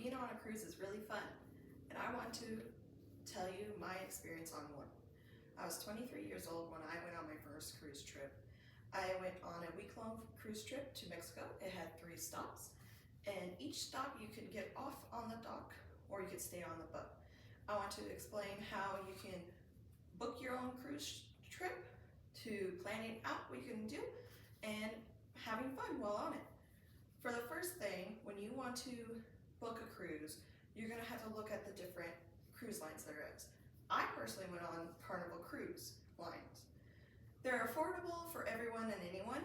being on a cruise is really fun, and I want to tell you my experience on one. I was 23 years old when I went on my first cruise trip. I went on a week-long cruise trip to Mexico. It had 3 stops, and each stop you could get off on the dock or you could stay on the boat. I want to explain how you can book your own cruise trip, to planning out what you can do, and having fun while on it. For the first thing, when you want to book a cruise, you're gonna have to look at the different cruise lines there is. I personally went on Carnival Cruise Lines. They're affordable for everyone and anyone.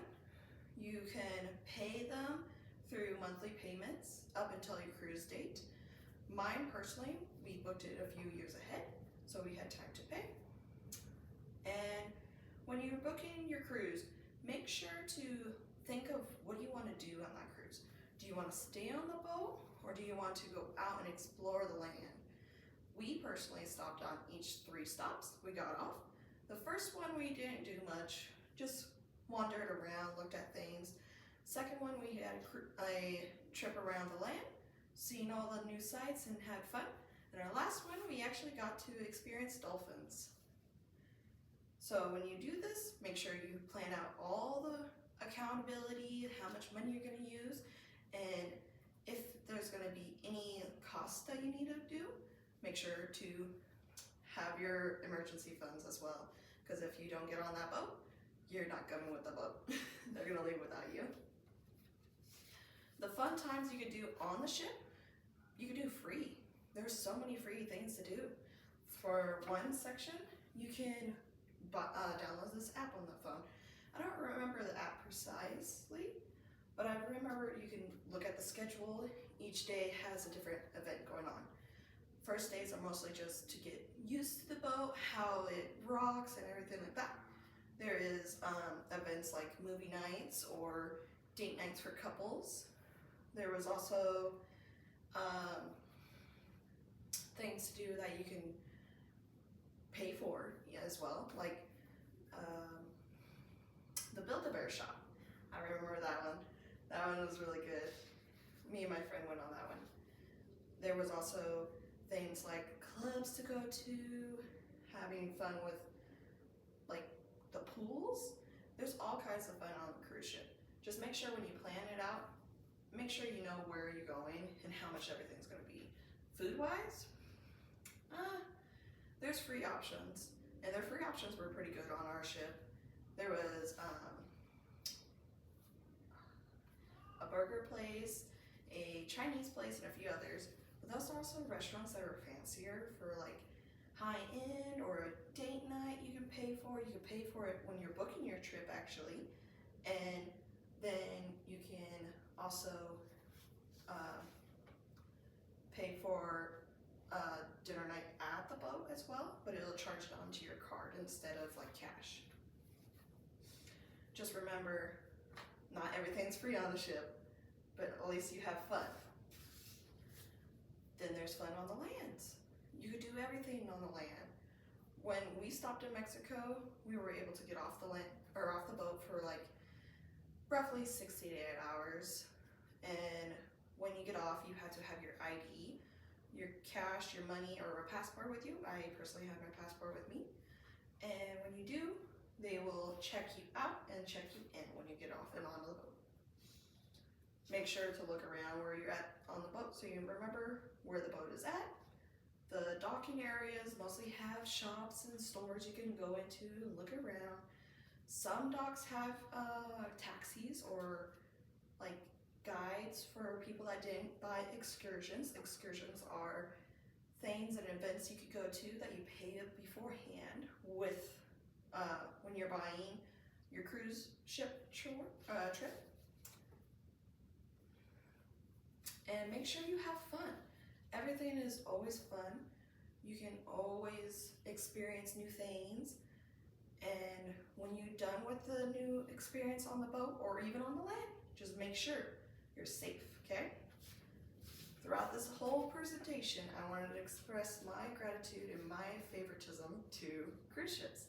You can pay them through monthly payments up until your cruise date. Mine personally, we booked it a few years ahead, so we had time to pay. And when you're booking your cruise, make sure to think of what you want to do on that cruise. Do you want to stay on the boat, or do you want to go out and explore the land? We personally stopped on each 3 stops. We got off. The first one we didn't do much, just wandered around, looked at things. Second one we had a trip around the land, seen all the new sights and had fun. And our last one, we actually got to experience dolphins. So when you do this, make sure you plan out all the accountability, how much money you're going to use, and if there's going to be any costs that you need to do, make sure to have your emergency funds as well, because if you don't get on that boat, you're not coming with the boat. They're going to leave without you. The fun times you could do on the ship, you could do free. There's so many free things to do. For one section, you can download this app on the phone. I don't remember the app precisely, but I remember you can look at the schedule. Each day has a different event going on. First days are mostly just to get used to the boat, how it rocks and everything like that. There is events like movie nights or date nights for couples. There was also things to do that you can pay for as well, like the Build-A-Bear shop. I remember that one. That one was really good. Me and my friend went on that one. There was also things like clubs to go to, having fun with like the pools. There's all kinds of fun on a cruise ship. Just make sure when you plan it out, make sure you know where you're going and how much everything's going to be. Food-wise, there's free options, and their free options were pretty good on our ship. There was a burger place, a Chinese place, and a few others. But those are also restaurants that are fancier for like high-end or a date night you can pay for. You can pay for it when you're booking your trip actually, and then you can also pay for dinner night at the boat as well, but it'll charge it onto your card instead of like cash. Just remember, not everything's free on the ship, but at least you have fun. Then there's fun on the lands. You could do everything on the land. When we stopped in Mexico, we were able to get off the land or off the boat for like roughly 60 to 8 hours. And when you get off, you have to have your ID, your cash, your money, or a passport with you. I personally have my passport with me. And when you do, they will check you out and check you in when you get off and onto the boat. Make sure to look around where you're at on the boat so you remember where the boat is at. The docking areas mostly have shops and stores you can go into and look around. Some docks have taxis or like guides for people that didn't buy excursions. Excursions are things and events you could go to that you pay beforehand with when you're buying your cruise ship trip. And make sure you have fun. Everything is always fun. You can always experience new things. And when you're done with the new experience on the boat or even on the land, just make sure you're safe, okay? Throughout this whole presentation, I wanted to express my gratitude and my favoritism to cruise ships.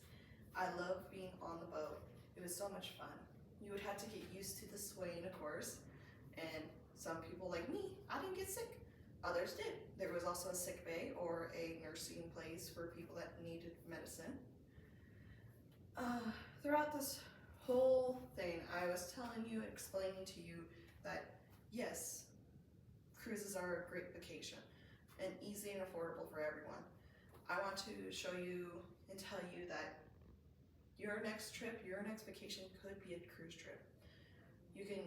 I love being on the boat. It was so much fun. You would have to get used to the swaying, of course. And some people like me, I didn't get sick. Others did. There was also a sick bay or a nursing place for people that needed medicine. Throughout this whole thing, I was telling you, explaining to you that yes, cruises are a great vacation and easy and affordable for everyone. I want to show you and tell you that your next trip, your next vacation could be a cruise trip. You can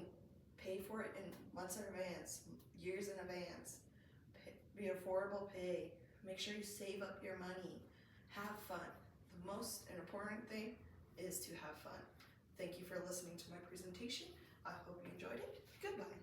pay for it in months in advance, years in advance. Be affordable pay. Make sure you save up your money. Have fun. The most important thing is to have fun. Thank you for listening to my presentation. I hope you enjoyed it. Goodbye.